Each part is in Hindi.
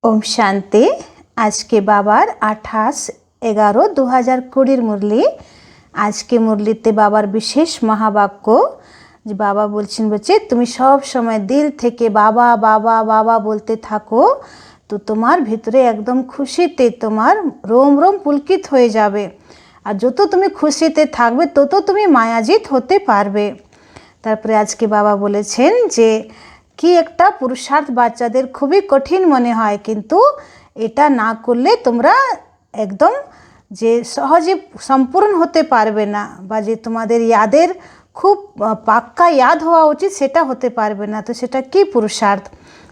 ओम शांति। आज के बाबार 28/11/2020 मुरली। आज के मुरलीते बाबार विशेष महाबाक्য যে বাবা বলছেন বলছে তুমি সব সময় দিল থেকে বাবা বাবা বাবা বলতে থাকো, তো তোমার ভিতরে একদম খুশিতে তোমার রোম রোম পুলকিত হয়ে যাবে। আর যত তুমি খুশিতে থাকবে তত তুমি মায়াজিত হতে পারবে। তারপরে আজকে বাবা বলেছেন যে কি একটা পুরুষার্থ বাচ্চাদের খুবই কঠিন মনে হয়, কিন্তু এটা না করলে তোমরা একদম যে সহজে সম্পূর্ণ হতে পারবে না, বা যে তোমাদের ইয়াদের খুব পাক্কা ইয়াদ হওয়া উচিত সেটা হতে পারবে না। তো সেটা কি পুরুষার্থ?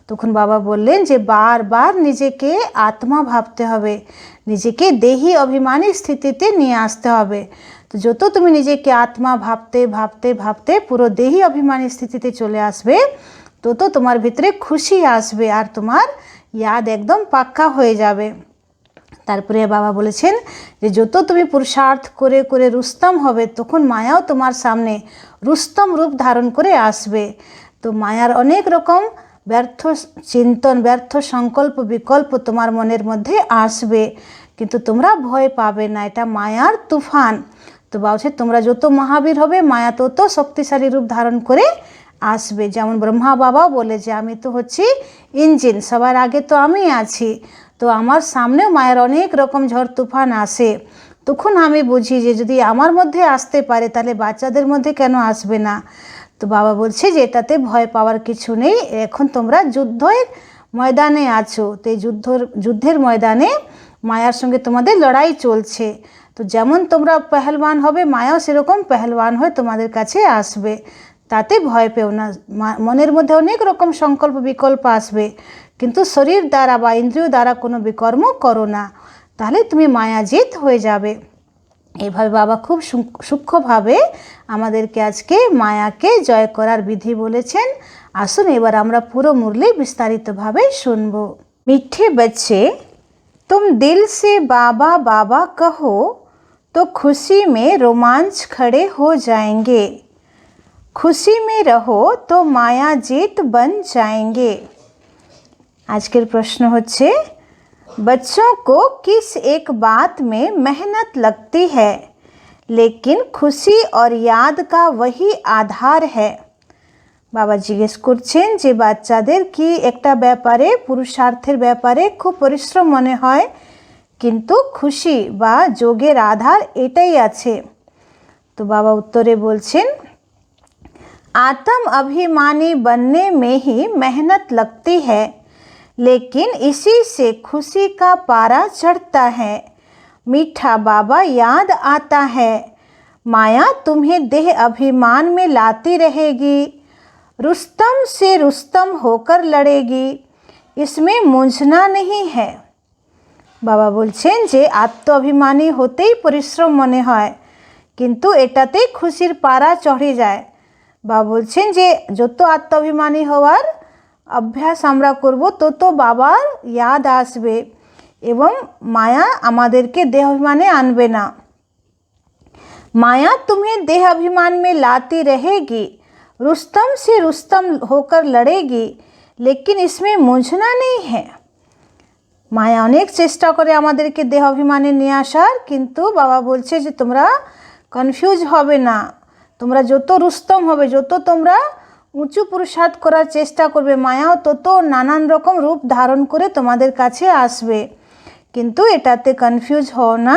তখন বাবা বললেন যে বারবার নিজেকে আত্মা ভাবতে হবে, নিজেকে দেহি অভিমানী স্থিতিতে নিয়ে আসতে হবে। তো যত তুমি নিজেকে আত্মা ভাবতে ভাবতে ভাবতে পুরো দেহি অভিমানী স্থিতিতে চলে আসবে, তত তোমার ভিতরে খুশি আসবে আর তোমার ইয়াদ একদম পাক্কা হয়ে যাবে। তারপরে বাবা বলেছেন যে যত তুমি পুরুষার্থ করে করে রুস্তম হবে, তখন মায়াও তোমার সামনে রুস্তম রূপ ধারণ করে আসবে। তো মায়ার অনেক রকম ব্যর্থ চিন্তন, ব্যর্থ সংকল্প বিকল্প তোমার মনের মধ্যে আসবে, কিন্তু তোমরা ভয় পাবে না, এটা মায়ার তুফান। তো বলছে তোমরা যত মহাবীর হবে, মায়া তত শক্তিশালী রূপ ধারণ করে আসবে। যেমন ব্রহ্মা বাবাও বলে যে আমি তো হচ্ছি ইঞ্জিন, সবার আগে তো আমি আছি, তো আমার সামনেও মায়ের অনেক রকম ঝড় তুফান আসে। তখন আমি বুঝি যে যদি আমার মধ্যে আসতে পারে তাহলে বাচ্চাদের মধ্যে কেন আসবে না। তো বাবা বলছে যে এটাতে ভয় পাওয়ার কিছু নেই, এখন তোমরা যুদ্ধের ময়দানে আছো। তো এই যুদ্ধের ময়দানে মায়ার সঙ্গে তোমাদের লড়াই চলছে। তো যেমন তোমরা পেহলওয়ান হবে, মায়াও সেরকম পেহলওয়ান হয়ে তোমাদের কাছে আসবে, তাতে ভয় পেও না। মনের মধ্যে অনেক রকম সংকল্প বিকল্প আসবে, কিন্তু শরীর দ্বারা বা ইন্দ্রিয় দ্বারা কোনো বিকর্ম করো না, তাহলে তুমি মায়াজিত হয়ে যাবে। এইভাবে বাবা খুব সূক্ষ্মভাবে আমাদেরকে আজকে মায়াকে জয় করার বিধি বলেছেন। আসুন এবার আমরা পুরো মুরলি বিস্তারিতভাবে শুনব। মিঠে बच्चे, तुम दिल से बाबा बाबा कहो तो खुशी में रोमांच खड़े हो जाएंगे। खुशी में रहो तो माया जीत बन जाएंगे। আজকের প্রশ্ন হচ্ছে बच्चों को किस एक बात में मेहनत लगती है, लेकिन खुशी और याद का वही आधार है। বাবা জিজ্ঞেস করছেন যে বাচ্চাদের কি একটা ব্যাপারে, পুরুষার্থের ব্যাপারে খুব পরিশ্রম মনে হয়, কিন্তু খুশি বা যোগের আধার এটাই আছে। তো বাবা উত্তরে বলছেন आत्म अभिमानी बनने में ही मेहनत लगती है, लेकिन इसी से खुशी का पारा चढ़ता है। मीठा बाबा याद आता है, माया तुम्हें देह अभिमान में लाती रहेगी, रुस्तम से रुस्तम होकर लड़ेगी, इसमें मूंझना नहीं है। বাবা বলছেন যে আত্ম অভিমানী হতেই পরিশ্রম মনে হয়, কিন্তু এটাতে খুশির পারা চড়ে যায়। বাবা বলছেন যে যত আত্মাভিমানী হওয়ার অভ্যাস আমরা করব, তত বাবার ইয়াদ আসবে এবং মায়া আমাদেরকে দেহ অভিমানে আনবে না। माया तुम्हें देह अभिमान में लाती रहेगी, रुस्तम से रुस्तम होकर लड़ेगी, लेकिन इसमें मूंझना नहीं है। মায়া অনেক চেষ্টা করে আমাদেরকে দেহ অভিমানে নিয়ে আসার, কিন্তু বাবা বলছে যে তোমরা কনফিউজ হবে না, তোমরা যত রুস্তম হবে, যত তোমরা উঁচু পুরুষার্থ করার চেষ্টা করবে, মায়াও তত নানান রকম রূপ ধারণ করে তোমাদের কাছে আসবে, কিন্তু এটাতে কনফিউজ হও না।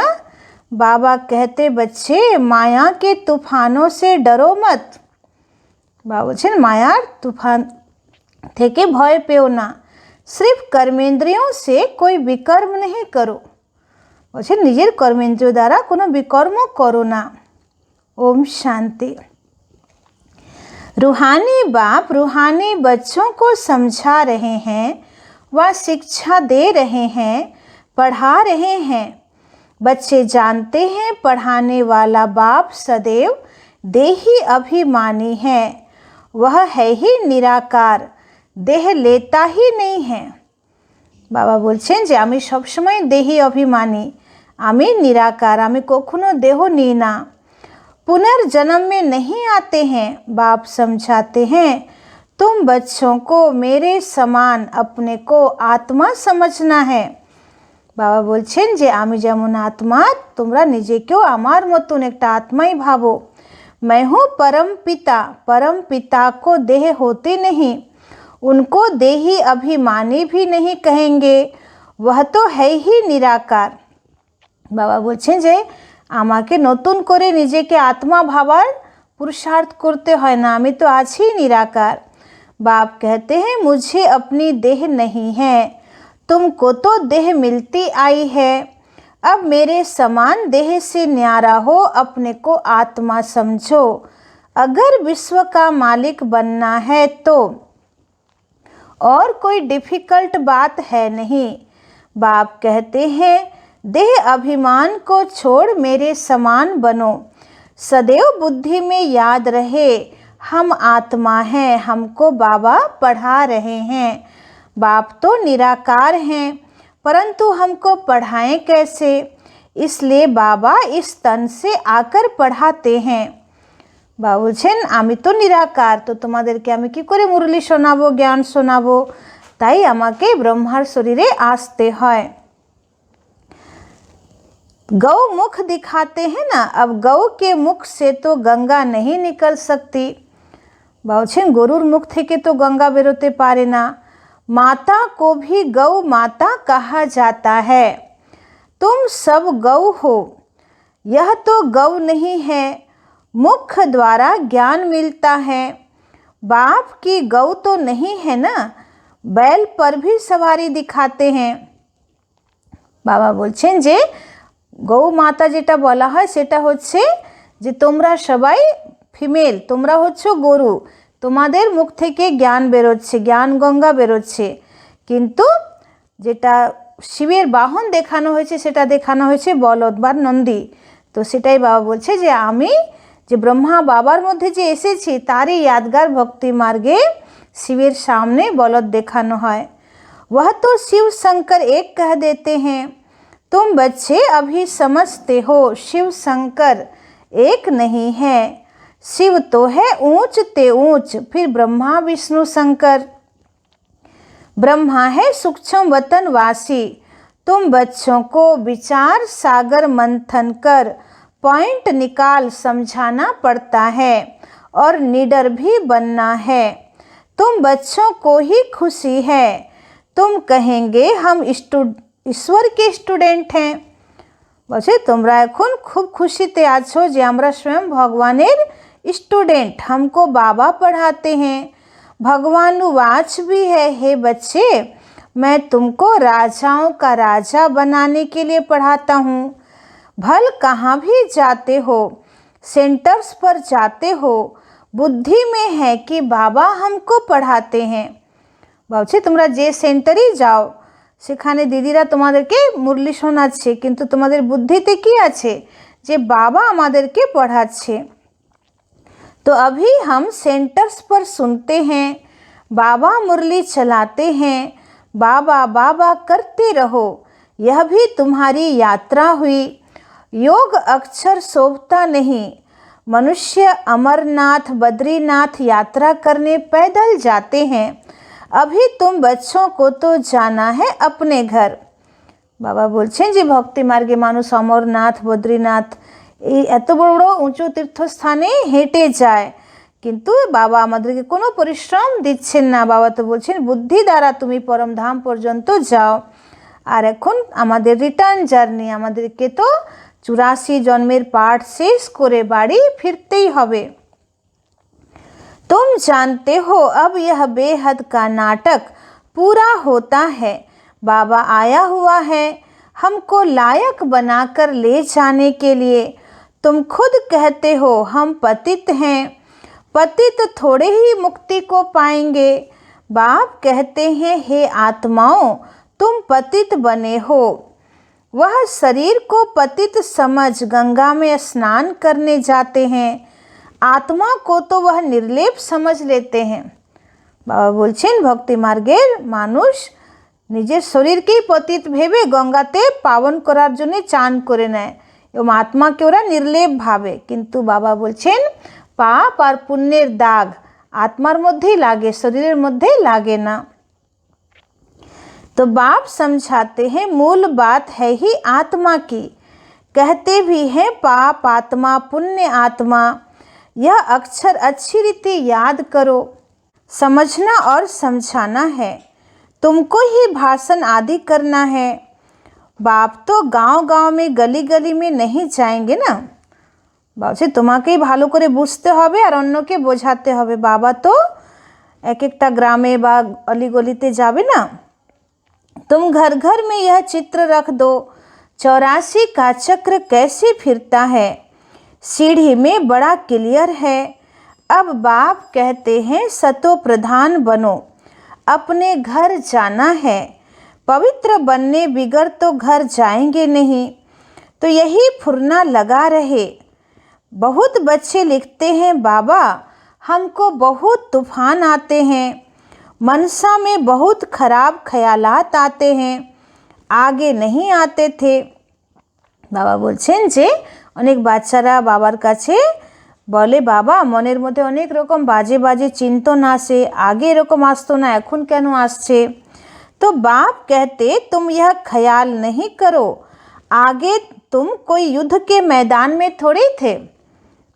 বাবা कहते बच्चे माया के तूफानों से डरो मत। বাবা বলছেন মায়ার তুফান থেকে ভয় পেও না, सिर्फ कर्मेंद्रियों से कोई विकर्म नहीं करो। বলছেন নিজের কর্মেন্দ্রিয় দ্বারা কোনো বিকর্ম করো না। ओम शांति। रूहानी बाप रूहानी बच्चों को समझा रहे हैं, व शिक्षा दे रहे हैं, पढ़ा रहे हैं। बच्चे जानते हैं पढ़ाने वाला बाप सदैव देही अभिमानी है, वह है ही निराकार, देह लेता ही नहीं है। বাবা বলছেন যে আমি সবসময় দেহি অভিমানী, আমি নিরাকার, আমি কখনো দেহ নিই না। पुनर्जन्म में नहीं आते हैं, बाप समझाते हैं तुम बच्चों को मेरे समान अपने को आत्मा समझना है। बाबा बोलছেন যে আমি যেমন आत्मा তোমরা নিজেকেও আমার মতন একটা आत्माई भावो। मैं हूँ परम पिता को देह होते नहीं, उनको देही अभिमानी भी नहीं कहेंगे, वह तो है ही निराकार। बाबा बोलছেন যে আমাকে নতুন করে নিজেকে आत्मा भावार पुरुषार्थ करते হয় না, আমি तो আছি निराकार। बाप कहते हैं मुझे अपनी देह नहीं है, तुमको तो देह मिलती आई है। अब मेरे समान देह से न्यारा हो, अपने को आत्मा समझो। अगर विश्व का मालिक बनना है तो और कोई डिफ़िकल्ट बात है नहीं। बाप कहते हैं देह अभिमान को छोड़ मेरे समान बनो। सदैव बुद्धि में याद रहे हम आत्मा हैं, हमको बाबा पढ़ा रहे हैं। बाप तो निराकार हैं, परंतु हमको पढ़ाएं कैसे, इसलिए बाबा इस तन से आकर पढ़ाते हैं। बाबा बोलছেন আমি তো নিরাকার, তো তোমাদেরকে আমি কি করে মুরলি শোনাবো, জ্ঞান শোনাবো, তাই আমাকে ব্রহ্মার শরীরে আসতে হয়। गौ मुख दिखाते हैं ना, अब गौ के मुख से तो गंगा नहीं निकल सकती। बोलছেন গরুর मुख থেকে तो गंगा बेरोते पारे ना। माता को भी गौ माता कहा जाता है। तुम सब गौ हो, यह तो गौ नहीं है, मुख द्वारा ज्ञान मिलता है। बाप की गौ तो नहीं है ना, बैल पर भी सवारी दिखाते हैं। बाबा बोलছেন যে गौ माता যেটা বলা হয় সেটা হচ্ছে যে তোমরা সবাই ফিমেল, তোমরা হচ্ছে গরু, তোমাদের মুখ থেকে জ্ঞান বেরোচ্ছে, জ্ঞান গঙ্গা বেরোচ্ছে, কিন্তু যেটা শিবের বাহন দেখানো হয়েছে সেটা দেখানো হয়েছে বলদ বা নন্দী। তো সেটাই বাবা বলছে যে আমি যে ব্রহ্মা বাবার মধ্যে যে এসেছি তারই यादगार भक्ति मार्गे शिवेर सामने बलद देखानो है। वह तो शिव शंकर एक कह देते हैं। तुम बच्चे अभी समझते हो शिव शंकर एक नहीं है, शिव तो है ऊंच ते ऊंच, फिर ब्रह्मा विष्णु शंकर। ब्रह्मा है सूक्ष्म वतनवासी, तुम बच्चों को विचार सागर मंथन कर पॉइंट निकाल समझाना पड़ता है और निडर भी बनना है। तुम बच्चों को ही खुशी है, तुम कहेंगे हम ईश्वर के स्टूडेंट हैं। বলছে তোমরা এখন খুব খুশিতে আছো যে আমরা स्वयं भगवानेर स्टूडेंट, हमको बाबा पढ़ाते हैं। भगवान वाच भी है, हे बच्चे मैं तुमको राजाओं का राजा बनाने के लिए पढ़ाता हूँ। भल कहाँ भी जाते हो, सेंटर्स पर जाते हो, बुद्धि में है कि बाबा हमको पढ़ाते हैं। বলছে তোমরা যে সেন্টারেই যাও সেখানে দিদিরা তোমাদেরকে মুরলি শোনাচ্ছে, কিন্তু তোমাদের বুদ্ধিতে কি আছে যে বাবা আমাদেরকে পড়াচ্ছে। तो अभी हम सेंटर्स पर सुनते हैं, बाबा मुरली चलाते हैं, बाबा बाबा करते रहो, यह भी तुम्हारी यात्रा हुई। योग अक्षर शोभता नहीं, मनुष्य अमरनाथ बद्रीनाथ यात्रा करने पैदल जाते हैं। अभी तुम बच्चों को तो जाना है अपने घर। बाबा बोलছেন যে भक्ति मार्गे मानुष अमरनाथ बद्रीनाथ এই এত বড় বড় উঁচু তীর্থস্থানে হেঁটে যায়, কিন্তু বাবা আমাদেরকে কোনো পরিশ্রম দিচ্ছেন না। বাবা তো বলছেন বুদ্ধি দ্বারা তুমি পরমধাম পর্যন্ত যাও। আর এখন আমাদের রিটার্ন জার্নি, আমাদেরকে তো 84 জন্মের পাঠ শেষ করে বাড়ি ফিরতেই হবে। तुम जानते हो अब यह बेहद का नाटक पूरा होता है। बाबा आया हुआ है हमको लायक बनाकर ले जाने के लिए। तुम खुद कहते हो हम पतित हैं, पतित थोड़े ही मुक्ति को पाएंगे। बाप कहते हैं हे आत्माओं तुम पतित बने हो। वह शरीर को पतित समझ गंगा में स्नान करने जाते हैं, आत्मा को तो वह निर्लेप समझ लेते हैं। बाबा बोलছেন भक्ति मार्गेर मानुष নিজের শরীরকেই পতিত ভেবে গঙ্গাতে পাবন করার জন্য চান করে নেয় এবং আত্মাকে ওরা নির্লেপ ভাবে, কিন্তু বাবা বলছেন পাপ আর পুণ্যের দাগ आत्मार मध्येई लागे, शरीरेर मध्येई लागे ना। तो बाप समझाते हैं मूल बात है ही आत्मा की। कहते भी हैं पाप आत्मा पुण्य आत्मा। यह अक्षर अच्छी रीति याद करो। समझना और समझाना है, तुमको ही भाषण आदि करना है। बाप तो गांव-गांव में गली गली में नहीं जाएंगे ना। बाबा तुम्हें भालो करे बुझते होबे और अन्य के बोझाते होबे। बाबा तो एक एकटा ग्रामे बा अली गलिते जाबे ना। तुम घर घर में यह चित्र रख दो, 84 का चक्र कैसे फिरता है, सीढ़ी में बड़ा क्लियर है। अब बाप कहते हैं सतो प्रधान बनो, अपने घर जाना है। पवित्र बनने बिगर तो घर जाएंगे नहीं। तो यही फुरना लगा रहे। बहुत बच्चे लिखते हैं बाबा हमको बहुत तूफान आते हैं, मनसा में बहुत खराब ख्यालात आते हैं, आगे नहीं आते थे। बाबा बोलছেন যে অনেক বাচ্চারা বাবার কাছে বলে বাবা মনের মধ্যে অনেক রকম বাজে বাজে চিন্তন আসে, আগে এরকম আসতো না এখন কেন আসছে। तो बाप कहते तुम यह ख्याल नहीं करो, आगे तुम कोई युद्ध के मैदान में थोड़े थे।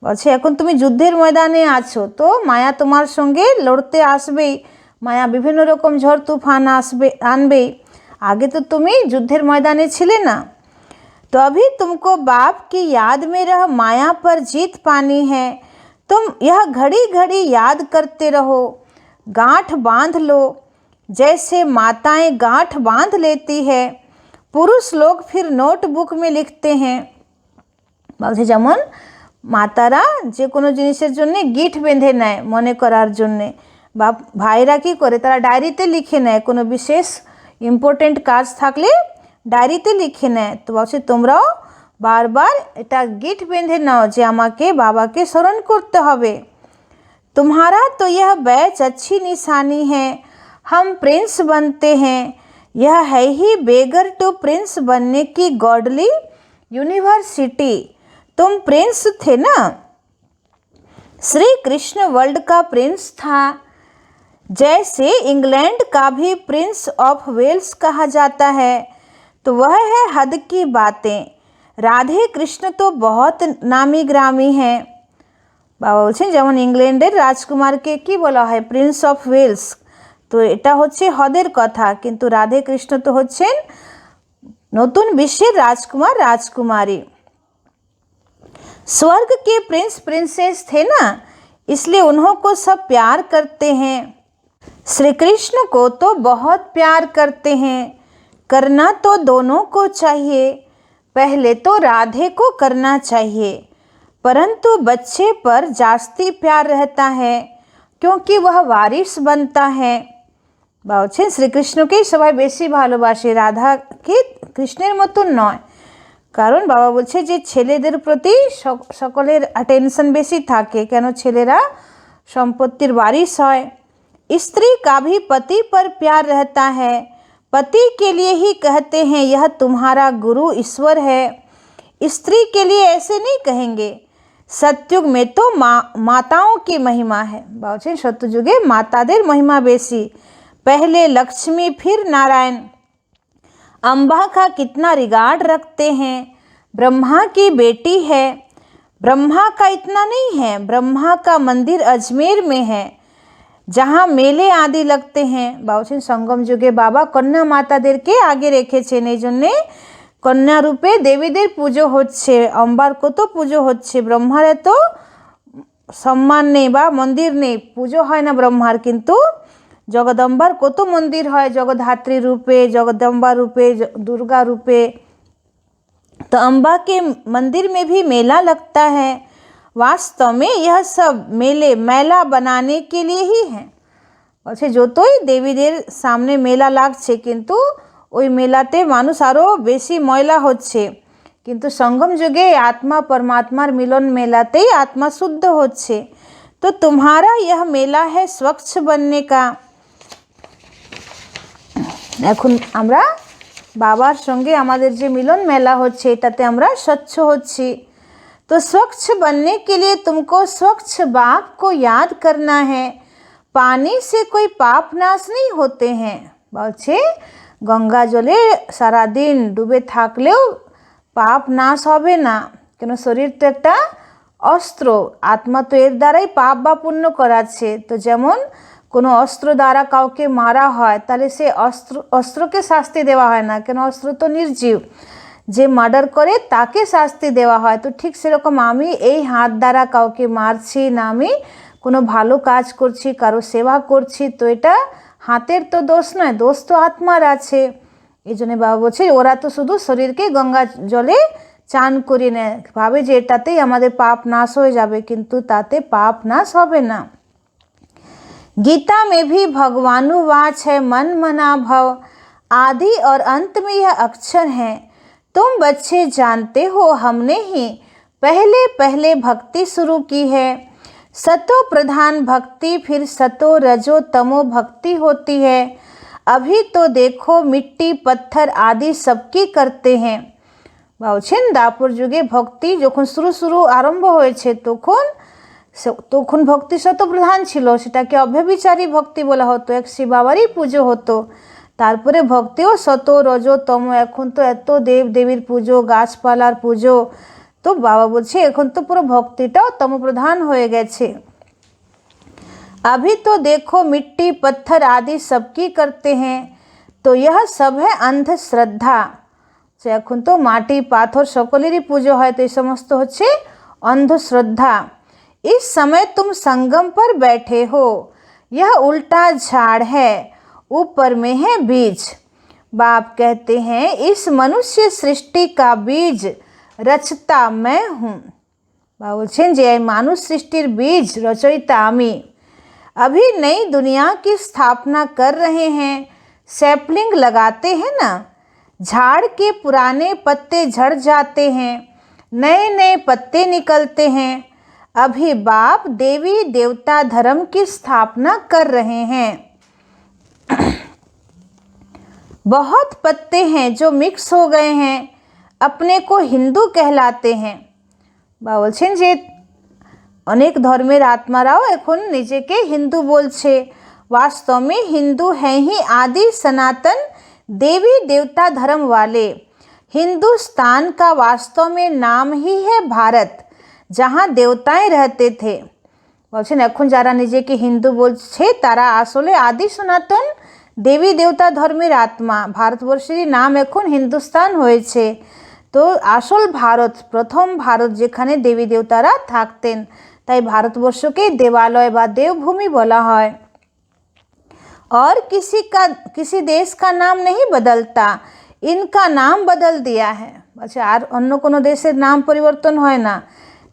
বলছে এখন তুমি যুদ্ধের ময়দানে আছো, তো মায়া তোমার সঙ্গে লড়তে আসবেই, মায়া বিভিন্ন রকম ঝড় তুফান আসবে আনবেই। आगे तो তুমি যুদ্ধের ময়দানে ছিলে না। तो अभी तुमको बाप की याद में रह माया पर जीत पानी है। तुम यह घड़ी घड़ी याद करते रहो, गांठ बांध लो, जैसे माताएं गांठ बांध लेती है, पुरुष लोग फिर नोटबुक में लिखते हैं। বলছে যেমন মাতারা যে কোনো জিনিসের জন্য গিট বেঁধে নেয় মনে করার জন্যে, বা ভাইরা কী করে তারা ডায়েরিতে লিখে নেয়, কোনো বিশেষ ইম্পর্টেন্ট কাজ থাকলে ডায়েরিতে লিখে নেয়। তো বলছে তোমরাও বারবার এটা গিট বেঁধে নাও যে আমাকে বাবাকে স্মরণ করতে হবে। तुम्हारा तो यह बैच अच्छी निशानी है, हम प्रिंस बनते हैं। यह है ही बेगर टू प्रिंस बनने की गॉडली यूनिवर्सिटी। तुम प्रिंस थे ना। श्री कृष्ण वर्ल्ड का प्रिंस था, जैसे इंग्लैंड का भी प्रिंस ऑफ वेल्स कहा जाता है। तो वह है हद की बातें। राधे कृष्ण तो बहुत नामी ग्रामी हैं। বাবা বলছেন যেমন ইংল্যান্ডের রাজকুমারকে কি বলা হয় প্রিন্স অফ ওয়েলস, তো এটা হচ্ছে হদের কথা, কিন্তু রাধে কৃষ্ণ তো হচ্ছেন নতুন বিশ্বের রাজকুমার রাজকুমারী। स्वर्ग के प्रिंस प्रिंसेस थे ना, इसलिए उन्हों को सब प्यार करते हैं। श्री कृष्ण को तो बहुत प्यार करते हैं। करना तो दोनों को चाहिए, पहले तो राधे को करना चाहिए, परंतु बच्चे पर जास्ती प्यार रहता है क्योंकि वह वारिस बनता है। বলছেন শ্রীকৃষ্ণকেই সবাই বেশি ভালোবাসে, রাধাকে কৃষ্ণের মতন নয়। কারণ বাবা বলছে যে ছেলেদের প্রতি সকলের অ্যাটেনশন বেশি থাকে, কেন ছেলেরা সম্পত্তির वारिस হয়। स्त्री का भी पति पर प्यार रहता है, पति के लिए ही कहते हैं यह तुम्हारा गुरु ईश्वर है, स्त्री के लिए ऐसे नहीं कहेंगे। सत्युग में तो माताओं की महिमा है। बलছেন সত্যযুগে মাতাদের महिमा बेसी, पहले लक्ष्मी फिर नारायण। अम्बा का कितना रिगार्ड रखते हैं, ब्रह्मा की बेटी है। ब्रह्मा का इतना नहीं है, ब्रह्मा का मंदिर अजमेर में है जहाँ मेले आदि लगते हैं। বলছেন संगम যুগে বাবা কন্যা মাতাদেরকে আগে রেখেছেন, এই জন্যে কন্যা রূপে দেবীদের পুজো হচ্ছে, অম্বার কত পুজো হচ্ছে। ব্রহ্মার এত সম্মান নেই বা মন্দির নেই, পুজো হয় না ব্রহ্মার, কিন্তু জগদম্বার কত মন্দির হয়, জগদ্ধাত্রী रूपे, जगदम्बा रूपे, दुर्गा रूपे। तो अम्बा के मंदिर में भी मेला लगता है। वास्तव में यह सब मेले मेला बनाने के लिए ही हैं। বলছে যতই দেবীদের সামনে মেলা লাগছে, কিন্তু ওই মেলাতে মানুষ আরও বেশি ময়লা হচ্ছে, কিন্তু সঙ্গম যুগে आत्मा परमात्मार मिलन मेलातेई आत्मा शुद्ध होच्छे। तो तुम्हारा यह मेला है स्वच्छ बनने का। এখন আমরা বাবার সঙ্গে আমাদের যে মিলন মেলা হচ্ছে এটাতে আমরা স্বচ্ছ হচ্ছি। तो स्वच्छ बनने के लिए तुमको स्वच्छ बाप को याद करना है, পানি से कोई पाप नाश नहीं होते हैं। বলছে গঙ্গা জলে সারাদিন ডুবে থাকলেও পাপ নাশ হবে না, কেন শরীর তো একটা অস্ত্র, আত্মা তো এর দ্বারাই পাপ বা পুণ্য করাচ্ছে। তো যেমন কোনো অস্ত্র দ্বারা কাউকে মারা হয় তাহলে সে অস্ত্রকে শাস্তি দেওয়া হয় না, কেন অস্ত্র তো নির্জীব, যে মার্ডার করে তাকে শাস্তি দেওয়া হয়। তো ঠিক সেরকম আমি এই হাত দ্বারা কাউকে মারছি না, আমি কোনো ভালো কাজ করছি, কারো সেবা করছি, তো এটা হাতের তো দোষ নয়, দোষ তো আত্মার আছে। এই জন্য বাবা বলছে ওরা তো শুধু শরীরকে গঙ্গা জলে চান করিয়ে নেয়, ভাবে যে এটাতেই আমাদের পাপ নাশ হয়ে যাবে, কিন্তু তাতে পাপ নাশ হবে না। गीता में भी भगवानुवाच है, मन मना भव, आदि और अंत में यह अक्षर हैं। तुम बच्चे जानते हो हमने ही पहले पहले भक्ति शुरू की है। सतो प्रधान भक्ति, फिर सतो रजो तमो भक्ति होती है। अभी तो देखो मिट्टी पत्थर आदि सबकी करते हैं। বলছেন দাপর যুগে ভক্তি যখন শুরু আরম্ভ হয়েছে তখন ভক্তি শত প্রধান ছিল, সেটাকে অব্যভিচারী ভক্তি বলা হতো, এক শিব বাবারই পুজো হতো। তারপরে ভক্তিও শত রজ তম, এখন তো এত দেব দেবীর পুজো, গাছপালার পুজো, তো বাবা বলছে এখন তো পুরো ভক্তিটাও তমপ্রধান হয়ে গেছে। अभी तो देखो मिट्टी पत्थर आदि सबकी करते हैं, तो यह सब है अंधश्रद्धा। এখন তো মাটি পাথর সকলেরই পুজো হয়, তো এই সমস্ত হচ্ছে अंधश्रद्धा। इस समय तुम संगम पर बैठे हो, यह उल्टा झाड़ है, ऊपर में है बीज। बाप कहते हैं इस मनुष्य सृष्टि का बीज रचता मैं हूँ। बाबा বলছেন যে মানুষ সৃষ্টির বীজ রচয়িতা আমি। अभी नई दुनिया की स्थापना कर रहे हैं, सैपलिंग लगाते हैं ना, झाड़ के पुराने पत्ते झड़ जाते हैं, नए नए पत्ते निकलते हैं। अभी बाप देवी देवता धर्म की स्थापना कर रहे हैं। बहुत पत्ते हैं जो मिक्स हो गए हैं, अपने को हिंदू कहलाते हैं। বা বলছেন যে অনেক ধর্মের আত্মারাও এখন নিজেকে হিন্দু বলছে। वास्तव में हिंदू हैं ही आदि सनातन देवी देवता धर्म वाले। हिंदुस्तान का वास्तव में नाम ही है भारत, जहाँ देवताएं रहते थे। বলছেন এখন যারা নিজেকে হিন্দু বলছে তারা আসলে আদি সনাতন দেবী দেবতা ধর্মের আত্মা। ভারতবর্ষেরই নাম এখন হিন্দুস্তান হয়েছে। তো আসল ভারত, প্রথম ভারত যেখানে দেবী দেবতারা থাকতেন, তাই ভারতবর্ষকে দেবালয় বা দেवभूमि বলা হয়। और किसी देश का नाम नहीं बदलता, इनका नाम बदल दिया है। अच्छा আর অন্য কোনো দেশের নাম পরিবর্তন হয় না,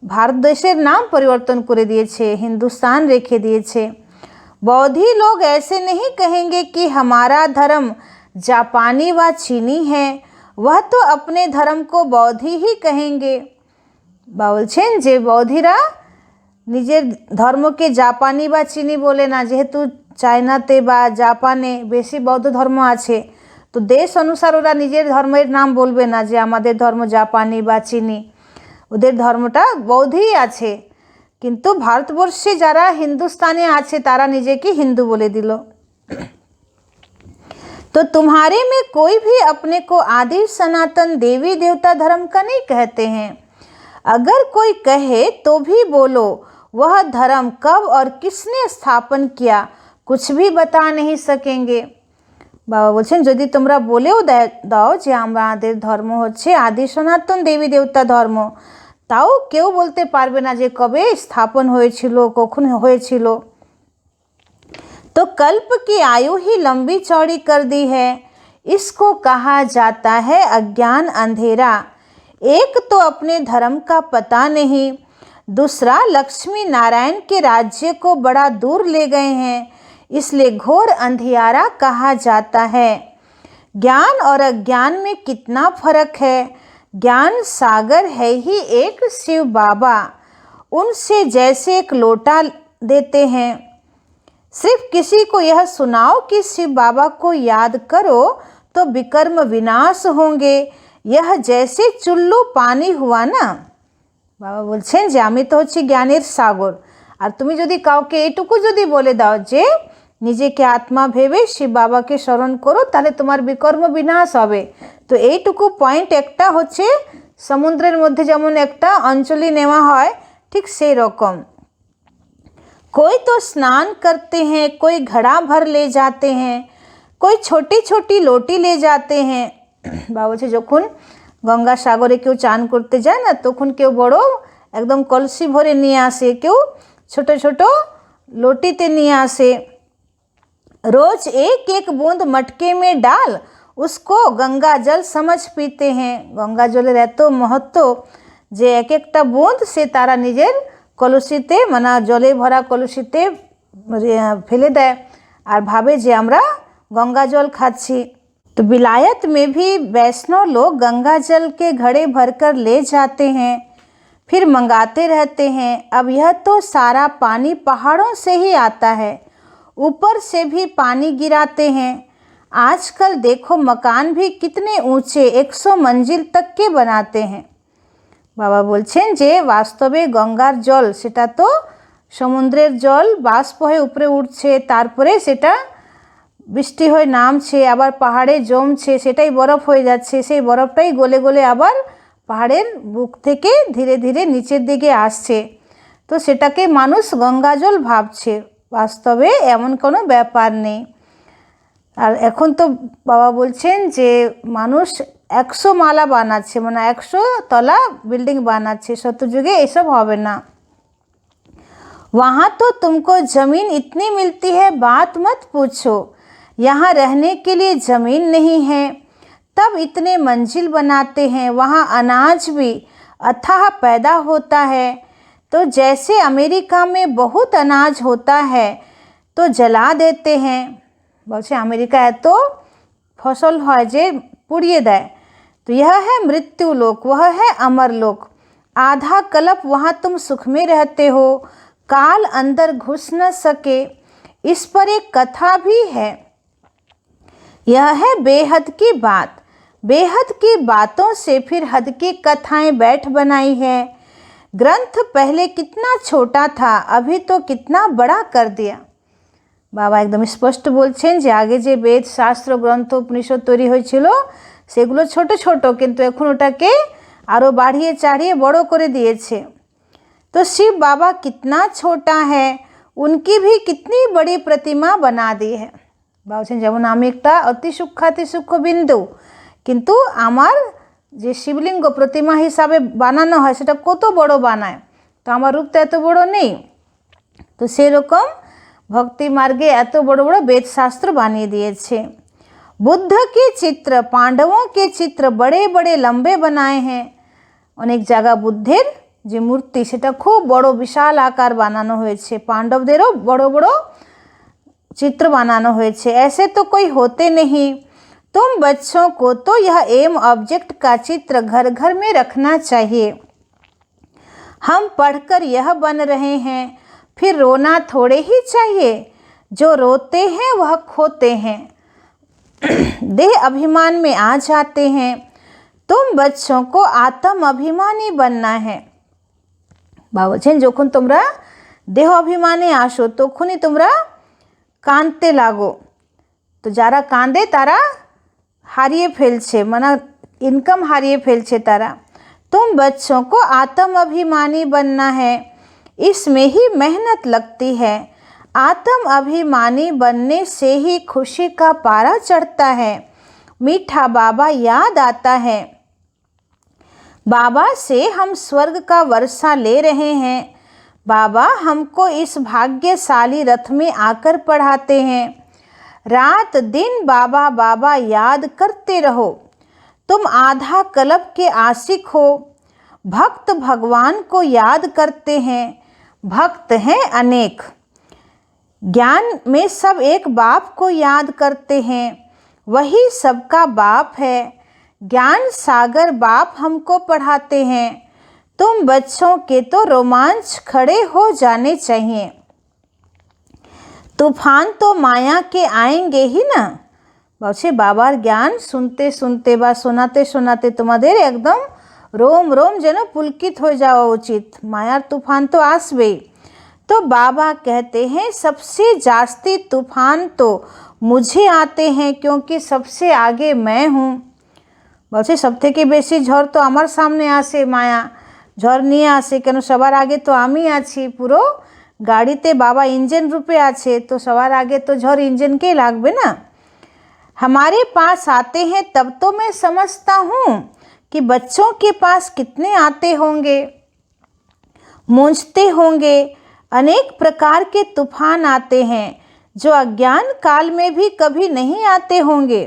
ভারত দেশের নাম পরিবর্তন করে দিয়েছে, হিন্দুস্তান রেখে দিয়েছে। बौद्धि लोग ऐसे नहीं कहेंगे कि हमारा धर्म जापानी व चीनी है, वह तो अपने धर्म को बौद्धि ही कहेंगे। বলছেন যে বৌদ্ধিরা নিজের ধর্মকে জাপানি বা চিনি বলে না, যেহেতু চায়নাতে বা জাপানে বেশি বৌদ্ধ ধর্ম আছে, তো দেশ অনুসার ওরা নিজের ধর্মের নাম বলবে না যে আমাদের ধর্ম জাপানি বা চিনি, ওদের ধর্মটা বৌদ্ধই আছে। কিন্তু ভারতবর্ষে যারা হিন্দুস্তানে আছে তারা নিজেকে হিন্দু বলে দিল। तो तुम्हारे में कोई भी अपने को आदि सनातन देवी देवता धर्म का नहीं कहते हैं। अगर कोई कहे तो भी बोलो वह धर्म कब और किसने स्थापन किया, कुछ भी बता नहीं सकेंगे। বাবা বলছেন যদি তোমরা বলেও দাও যে আমাদের ধর্ম হচ্ছে আদি সনাতন দেবী দেবতা ধর্ম, তাও কেউ বলতে পারবে না যে কবে স্থাপন হয়েছিল, কখন হয়েছিল। तो कल्प की आयु ही लंबी चौड़ी कर दी है, इसको कहा जाता है अज्ञान अंधेरा। एक तो अपने धर्म का पता नहीं, दूसरा लक्ष्मी नारायण के राज्य को बड़ा दूर ले गए हैं, इसलिए घोर अंधियारा कहा जाता है। ज्ञान और अज्ञान में कितना फर्क है। ज्ञान सागर है ही एक शिव बाबा, उनसे जैसे एक लोटा देते हैं। सिर्फ किसी को यह सुनाओ कि शिव बाबा को याद करो तो विकर्म विनाश होंगे, यह जैसे चुल्लू पानी हुआ ना। বাবা বলছেন যে আমি তো হচ্ছি জ্ঞানের সাগর, আর তুমি যদি কাউকে এইটুকু যদি বলে দাও যে নিজেকে আত্মা ভেবে শিব বাবাকে স্মরণ করো, তাহলে তোমার বিকর্ম বিনাশ হবে। তো এইটুকু পয়েন্ট একটা হচ্ছে সমুদ্রের মধ্যে যেমন একটা অঞ্জলি নেওয়া হয়, ঠিক সেই রকম। कोई तो स्नान करते हैं, कोई घड़ा भर ले जाते हैं, कोई छोटी छोटी लोटी ले जाते हैं। বাবা বলছে যখন গঙ্গা সাগরে কেউ চান করতে যায় না, তখন কেউ বড় একদম কলসি ভরে নিয়ে আসে, কেউ ছোট ছোট লোটিতে নিয়ে আসে। रोज एक एक बूंद मटके में डाल उसको गंगा जल समझ पीते हैं। गंगा जलेर एत महत्व जे एक एकटा बूंद से तारा निजेर कलुषिते माना जले भरा कलुषिते फेले देय और भावे जे आमरा गंगा जल खाচ্ছি। तो विलायत में भी वैष्णव लोग गंगा जल के घड़े भरकर ले जाते हैं, फिर मंगाते रहते हैं। अब यह तो सारा पानी पहाड़ों से ही आता है, ऊपर से भी पानी गिराते हैं। आजकल देखो मकान भी कितने ऊंचे 100 मंजिल तक के बनाते हैं। बाबा बोलছেন যে বাস্তবে গঙ্গার জল সেটা তো সমুদ্রের জল বাষ্প হয়ে উপরে উঠছে, তারপরে সেটা বৃষ্টি হয়ে নামছে, আবার পাহাড়ে জমছে, সেটাই বরফ হয়ে যাচ্ছে, সেই বরফটাই গলে গলে আবার পাহাড়ের বুক থেকে ধীরে ধীরে নিচের দিকে আসছে। তো সেটাকে মানুষ গঙ্গা জল ভাবছে, বাস্তবে এমন কোনো ব্যাপার নেই। আর এখন তো বাবা বলছেন যে মানুষ 100 মালা বানাচ্ছে, মানে 100 তলা বিল্ডিং বানাচ্ছে, সত্যযুগে এসব হবে না। वहाँ तो तुमको ज़मीन इतनी मिलती है बात मत पूछो, यहाँ रहने के लिए ज़मीन नहीं है, तब इतने मंजिल बनाते हैं। वहाँ अनाज भी अथाह पैदा होता है, तो जैसे अमेरिका में बहुत अनाज होता है तो जला देते हैं। বলছে আমেরিকা এত ফসল হয় যে পুড়িয়ে দেয়। तो यह है मृत्यु लोक, वह है अमर लोक। आधा कल्प वहाँ तुम सुख में रहते हो, काल अंदर घुस न सके। इस पर एक कथा भी है, यह है बेहद की बात। बेहद की बातों से फिर हद की कथाएं बैठ बनाई है। ग्रंथ पहले कितना छोटा था, अभी तो कितना बड़ा कर दिया। বাবা একদম স্পষ্ট বলছেন যে আগে যে বেদ শাস্ত্র গ্রন্থ উপনিষদ তৈরি হয়েছিল সেগুলো ছোট ছোট, কিন্তু এখন ওটাকে আরও বাড়িয়ে চাড়িয়ে বড় করে দিয়েছে। तो शिव बाबा कितना छोटा है, उनकी भी कितनी बड़ी प्रतिमा बना दी है। বলছেন যেমন আমি একটা অতি সূক্ষ্ম বিন্দু, কিন্তু আমার যে শিবলিঙ্গ প্রতিমা হিসাবে বানানো হয় সেটা কত বড় বানায়, তো আমার রূপ তো এত বড় নেই। তো সেরকম भक्ति मार्गे एत बड़ो बड़ो वेद शास्त्र बानिए दिए। बुद्ध के चित्र, पांडवों के चित्र बड़े बड़े लंबे बनाए हैं। अनेक जगह बुद्धेर जे मूर्ति सेटा खूब बड़ो विशाल आकार बानानो हयेछे, पांडवदेरो बड़ो बड़ो चित्र बानानो हयेछे। ऐसे तो कोई होते नहीं। तुम बच्चों को तो यह एम ऑब्जेक्ट का चित्र घर घर में रखना चाहिए। हम पढ़कर यह बन रहे हैं, फिर रोना थोड़े ही चाहिए। जो रोते हैं वह खोते हैं, देह अभिमान में आ जाते हैं। तुम बच्चों को आत्म अभिमानी बनना है। बाबा বলছেন যখন তোমরা দেহ অভিমানে আসো তখনই তোমরা কাঁদতে লাগো। তো যারা কাঁদে তারা হারিয়ে ফেলছে, মানে ইনকাম হারিয়ে ফেলছে তারা। तुम बच्चों को आत्म अभिमानी बनना है, इसमें ही मेहनत लगती है। आत्म अभिमानी बनने से ही खुशी का पारा चढ़ता है, मीठा बाबा याद आता है। बाबा से हम स्वर्ग का वर्षा ले रहे हैं। बाबा हमको इस भाग्यशाली रथ में आकर पढ़ाते हैं। रात दिन बाबा बाबा याद करते रहो। तुम आधा कल्प के आशिक हो। भक्त भगवान को याद करते हैं, भक्त हैं अनेक। ज्ञान में सब एक बाप को याद करते हैं, वही सबका बाप है। ज्ञान सागर बाप हमको पढ़ाते हैं। तुम बच्चों के तो रोमांच खड़े हो जाने चाहिए। तूफान तो माया के आएंगे ही ना। বলছে বাবার জ্ঞান শুনতে শুনতে বা শোনাতে শোনাতে তোমাদের একদম রোম রোম যেন পুলকিত হয়ে যাওয়া উচিত। মায়ার তুফান তো আসবেই। तो बाबा कहते हैं सबसे जास्ती तूफान तो मुझे आते हैं, क्योंकि सबसे आगे मैं हूँ। বলছে সব থেকে বেশি ঝড় তো আমার সামনে আসে মায়া, ঝড় নিয়ে আসে, কেন সবার আগে তো আমি আছি। পুরো গাড়িতে বাবা ইঞ্জিন রূপে আছে, তো সবার আগে তো ঝড় ইঞ্জিনকেই লাগবে না। हमारे पास आते हैं तब तो मैं समझता हूँ कि बच्चों के पास कितने आते होंगे, मूंझते होंगे। अनेक प्रकार के तूफान आते हैं जो अज्ञान काल में भी कभी नहीं आते होंगे।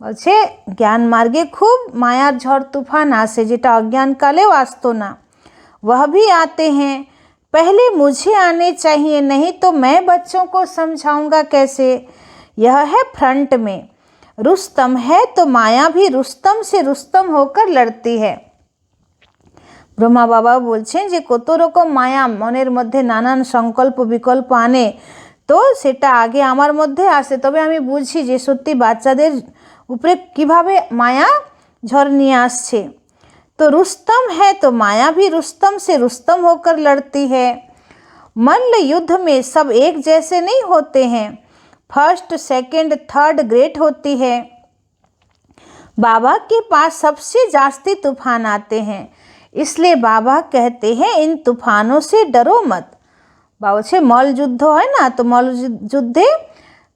বলছে জ্ঞান মার্গে খুব মায়ার ঝড় তুফান আসে, যেটা অজ্ঞান কালেও আসতো না। वह भी आते हैं, पहले मुझे आने चाहिए, नहीं तो मैं बच्चों को समझाऊंगा कैसे। यह है फ्रंट में। रुस्तम है तो माया भी रुस्तम से रुस्तम होकर लड़ती है। ব্রহ্মা বাবা বলছেন যে কত রকম মায়া মনের মধ্যে নানান সংকল্প বিকল্প আনে, তো সেটা আগে আমার মধ্যে আসে, তবে আমি বুঝি যে সত্যি বাচ্চাদের উপরে কিভাবে মায়া ঝড় নিয়ে আসছে। तो रुस्तम है तो माया भी रुस्तम से रुस्तम होकर लड़ती है। मल्ल युद्ध में सब एक जैसे नहीं होते हैं, फर्स्ट सेकंड थर्ड ग्रेट होती है। बाबा के पास सबसे जास्ती तूफान आते हैं, इसलिए बाबा कहते हैं इन तूफानों से डरो मत। बाबा से मल युद्ध है ना, तो मल युद्धे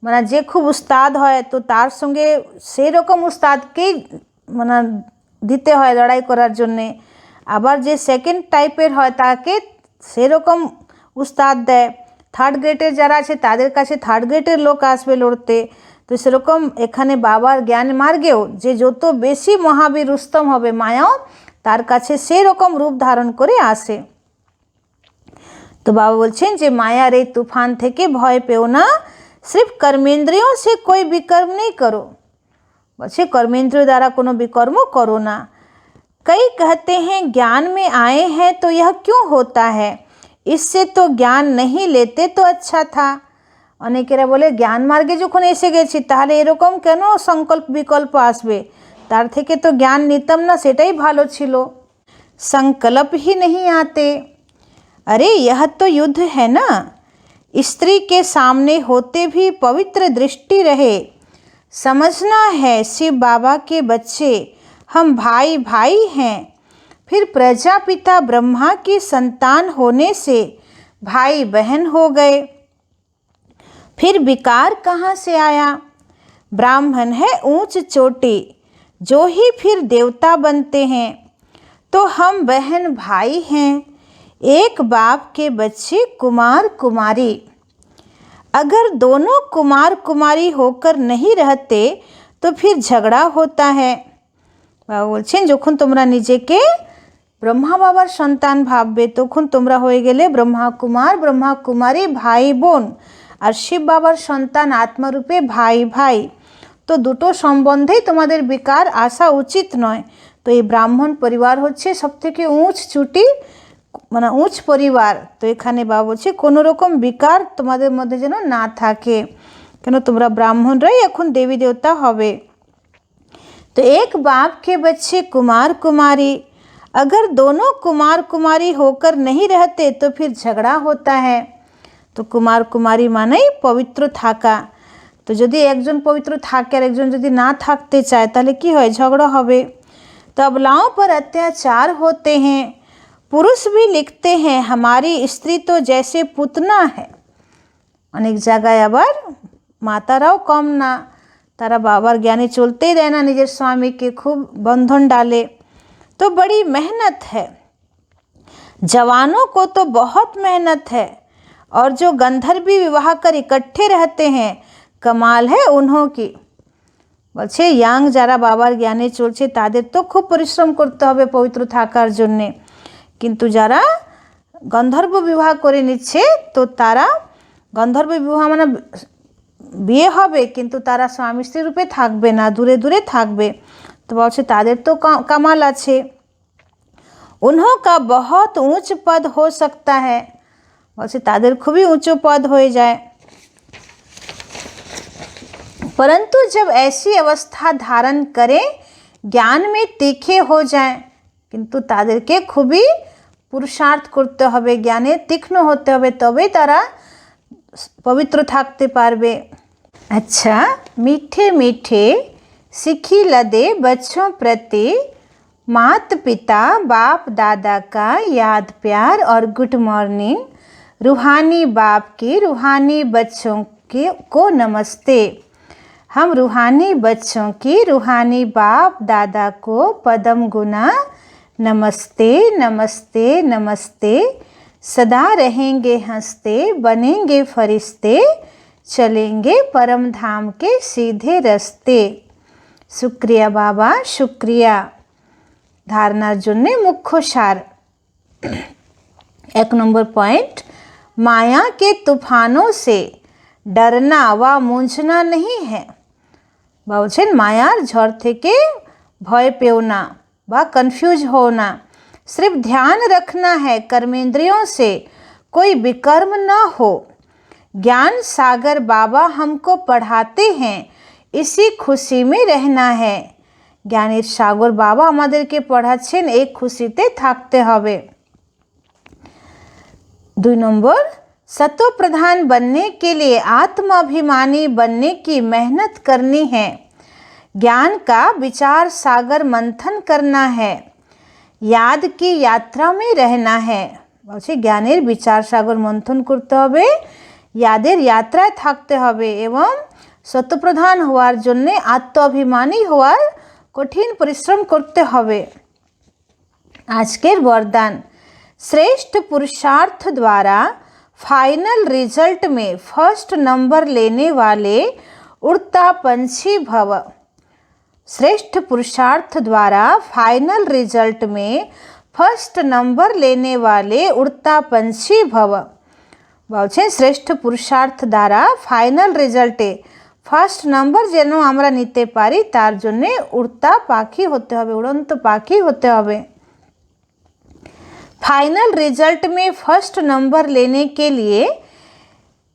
মানে যে খুব উস্তাদ হয় তো তার সঙ্গে সেই রকম উস্তাদকেই মানে দিতে হয় লড়াই করার জন্যে। আবার যে সেকেন্ড টাইপের হয় তাকে সেরকম উস্তাদ দেয়। থার্ড গ্রেডের যারা আছে তাদের কাছে থার্ড গ্রেডের লোক আসবে লড়তে। তো সেরকম এখানে বাবার জ্ঞান মার্গেও যে যত বেশি মহাবীর রুস্তম হবে মায়াও তার কাছে সেই রকম রূপ ধারণ করে আসে। তো বাবা বলছেন যে মায়ার এই তুফান থেকে ভয় পেও না, सिर्फ कर्मेंद्रियों से कोई विकर्म नहीं करो। बच्चे कर्मेंद्रियों द्वारा कोनो विकर्म करो ना। कई कहते हैं ज्ञान में आए हैं तो यह क्यों होता है, इससे तो ज्ञान नहीं लेते तो अच्छा था। অনেকেরা বলে জ্ঞান মার্গে যখন এসে গেছি তাহলে এরকম কেন সংকল্প বিকল্প আসবে, তার থেকে তো জ্ঞান নিতাম না, সেটাই ভালো ছিল। संकल्प ही नहीं आते। अरे यह तो युद्ध है ना, स्त्री के सामने होते भी पवित्र दृष्टि रहे। समझना है शिव बाबा के बच्चे हम भाई भाई हैं, फिर प्रजापिता ब्रह्मा की संतान होने से भाई बहन हो गए। फिर विकार कहाँ से आया, ब्राह्मण है ऊंच चोटी, जो ही फिर देवता बनते हैं। तो हम बहन भाई हैं, एक बाप के बच्चे कुमार कुमारी। अगर दोनों कुमार कुमारी होकर नहीं रहते तो फिर झगड़ा होता है। बाबा बोलছেন যখন তোমরা নিজেকে ব্রহ্মা বাবার সন্তান ভাববে তখন তোমরা হয়ে গেলে ব্রহ্মা কুমার ব্রহ্মা কুমারী ভাই বোন, আর শিব বাবার সন্তান আত্মারূপে ভাই ভাই। তো দুটো সম্বন্ধেই তোমাদের বিকার আসা উচিত নয়। তো এই ব্রাহ্মণ পরিবার হচ্ছে সবথেকে উঁচ চুটি মানে উচ্চ পরিবার। তো এখানে বাবা বলছে কোনো রকম বিকার তোমাদের মধ্যে যেন না থাকে, কেন তোমরা ব্রাহ্মণরাই এখন দেবী দেবতা হবে। तो एक बाप के बच्चे कुमार कुमारी, अगर दोनों कुमार कुमारी होकर नहीं रहते तो फिर झगड़ा होता है। तो कुमार कुमारी माने पवित्र थाका। तो यदि एकजन पवित्र थाके और एकजन यदि ना थाकते चाय ताहले कि हय झगड़ा होबे। तो अबलाओं पर अत्याचार होते हैं। पुरुष भी लिखते हैं हमारी स्त्री तो जैसे पुतना है। अनेक जगह आबार माताराओ कम ना, तारा बाबार ज्ञाने चलते ही रहना, निजेर स्वामी के खूब बंधन डाले। तो बड़ी मेहनत है, जवानों को तो बहुत मेहनत है, और जो गंधर्वी विवाह कर इकट्ठे रहते हैं कमाल है उन्हों की। বলছে ইয়াং যারা বাবার জ্ঞানে চলছে তাদের তো খুব পরিশ্রম করতে হবে পবিত্র থাকার জন্যে, কিন্তু যারা গন্ধর্ব বিবাহ করে নিচ্ছে তো তারা গন্ধর্ব বিবাহ মানে বিয়ে হবে কিন্তু তারা স্বামী স্ত্রী রূপে থাকবে না, দূরে দূরে থাকবে। তো বলছে তাদের তো কামাল আছে। उन्हों का बहुत ऊंच पद हो सकता है। বলছে তাদের খুবই উঁচু পদ হয়ে যায়। परंतु जब ऐसी अवस्था धारण करें ज्ञान में तीखे हो जाएं, किंतु तादेरके खूबी পুরুষার্থ করতে হবে, জ্ঞানে তীক্ষ্ণ হতে হবে, তবেই তারা পবিত্র থাকতে পারবে। अच्छा, मीठे मीठे सिखी लदे बच्चों प्रति माता पिता बाप दादा का याद प्यार और गुड मॉर्निंग। रूहानी बाप की रूहानी बच्चों को नमस्ते। हम रूहानी बच्चों की रूहानी बाप दादा को पदम गुना नमस्ते नमस्ते नमस्ते। सदा रहेंगे हंसते, बनेंगे फरिश्ते, चलेंगे परम धाम के सीधे रास्ते। शुक्रिया बाबा, शुक्रिया। धारणार जन्य मुख्य सार। 1 नंबर पॉइंट, माया के तूफानों से डरना व मूंझना नहीं है। বলছেন মায়ার ঝড় থেকে ভয় পেও না বা কনফিউজ हो ना, सिर्फ ध्यान रखना है कर्मेंद्रियों से कोई विकर्म न हो। ज्ञान सागर बाबा हमको पढ़ाते हैं, इसी खुशी में रहना है। ज्ञानेर सागर बाबा আমাদেরকে পড়াচ্ছেন, এই খুশিতে থাকতে হবে। 2 नंबर, सतो प्रधान बनने के लिए आत्माभिमानी बनने की मेहनत करनी है। ज्ञान का विचार सागर मंथन करना है, याद की यात्रा में रहना है। বলছে জ্ঞানের বিচার সাগর মন্থন করতে হবে, यादेर यात्राय থাকতে হবে এবং সত্যপ্রধান হওয়ার জন্য আত্মাভিমানী হওয়ার কঠিন পরিশ্রম করতে হবে। আজকের বরদান, श्रेष्ठ पुरुषार्थ द्वारा फाइनल रिजल्ट में फर्स्ट नंबर लेने वाले उड़ता पंछी भव। श्रेष्ठ पुरुषार्थ द्वारा फाइनल रिजल्ट में फर्स्ट नंबर लेने वाले उड़ता पंछी भव। বলছেন শ্রেষ্ঠ পুরুষার্থ দ্বারা ফাইনাল রেজাল্টে ফার্স্ট নাম্বার যেন আমরা নিতে পারি, তার জন্য উড়তা পাখি হতে হবে, উড়ন্ত পাখি হতে হবে। फाइनल रिजल्ट में फर्स्ट नंबर लेने के लिए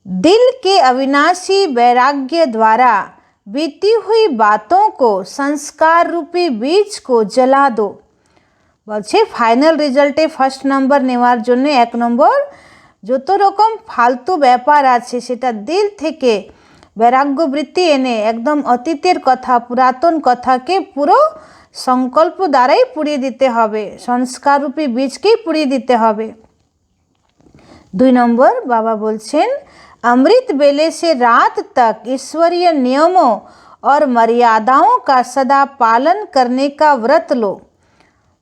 दिल के अविनाशी वैराग्य द्वारा बीती हुई बातों को, संस्कार रूपी बीज को जला दो। বলছে ফাইনাল রেজাল্টে ফার্স্ট নাম্বার নেওয়ার জন্য 1 নম্বর যত রকম ফালতু ব্যাপার আছে সেটা দিল থেকে বৈরাগ্য বৃত্তি এনে একদম অতীতের কথা, পুরাতন কথাকে পুরো संकल्प द्वाराई पुड़िए दीते हबे, संस्कार रूपी बीजकेई पुड़िए दीते हबे। 2 नम्बर, बाबा बोलছেন अमृत बेले से रात तक ईश्वरीय नियमों और मर्यादाओं का सदा पालन करने का व्रत लो।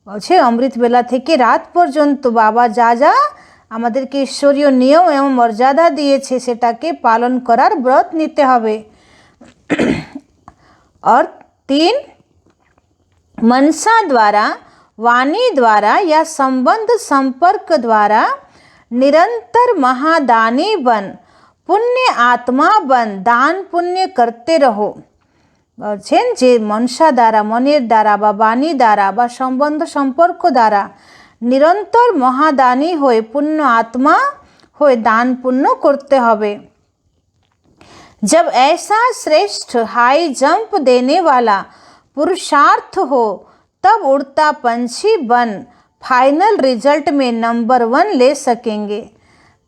বলছে অমৃত বেলা থেকে রাত পর্যন্ত বাবা যা যা আমাদেরকে ঈশ্বরীয় নিয়ম এবং মর্যাদা দিয়েছে সেটাকে পালন করার ব্রত নিতে হবে। और 3, मनसा द्वारा, वाणी द्वारा या संबंध संपर्क द्वारा निरंतर महादानी बन, पुण्य आत्मा बन, दान पुण्य करते रहो। বলছেন যে মনসা দ্বারা, মনের দ্বারা বা বাণী দ্বারা বা সম্বন্ধ সম্পর্ক দ্বারা নিরন্তর মহাদানী হয়ে পুণ্য আত্মা হয়ে দান পুণ্য করতে হবে। जब ऐसा श्रेष्ठ हाई जंप देने वाला पुरुषार्थ हो तब उड़ता पंछी बन फाइनल रिजल्ट में नंबर 1 ले सकेंगे।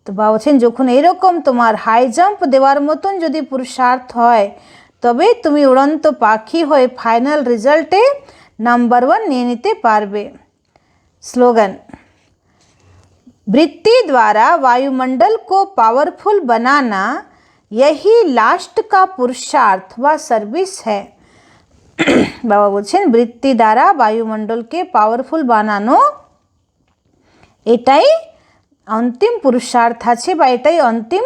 तो বলছেন যখন এরকম তোমার হাই জাম্প দেওয়ার মতন যদি পুরুষার্থ হয় তবে তুমি উড়ন্ত পাখি হয়ে ফাইনাল রেজাল্টে নাম্বার 1 নিয়ে নিতে পারবে। স্লোগান, वृत्ति द्वारा वायुमंडल को पावरफुल बनाना यही लास्ट का पुरुषार्थ व सर्विस है। बाबा बोलছেন বৃত্তি দ্বারা বায়ুমণ্ডলকে পাওয়ারফুল বানানো এটাই অন্তিম পুরুষার্থ আছে বা এটাই অন্তিম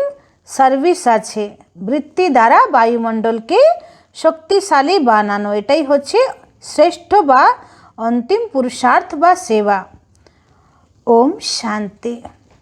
সার্ভিস আছে। বৃত্তি দ্বারা বায়ুমণ্ডলকে শক্তিশালী বানানো এটাই হচ্ছে শ্রেষ্ঠ বা অন্তিম পুরুষার্থ বা সেবা। ओम शांति।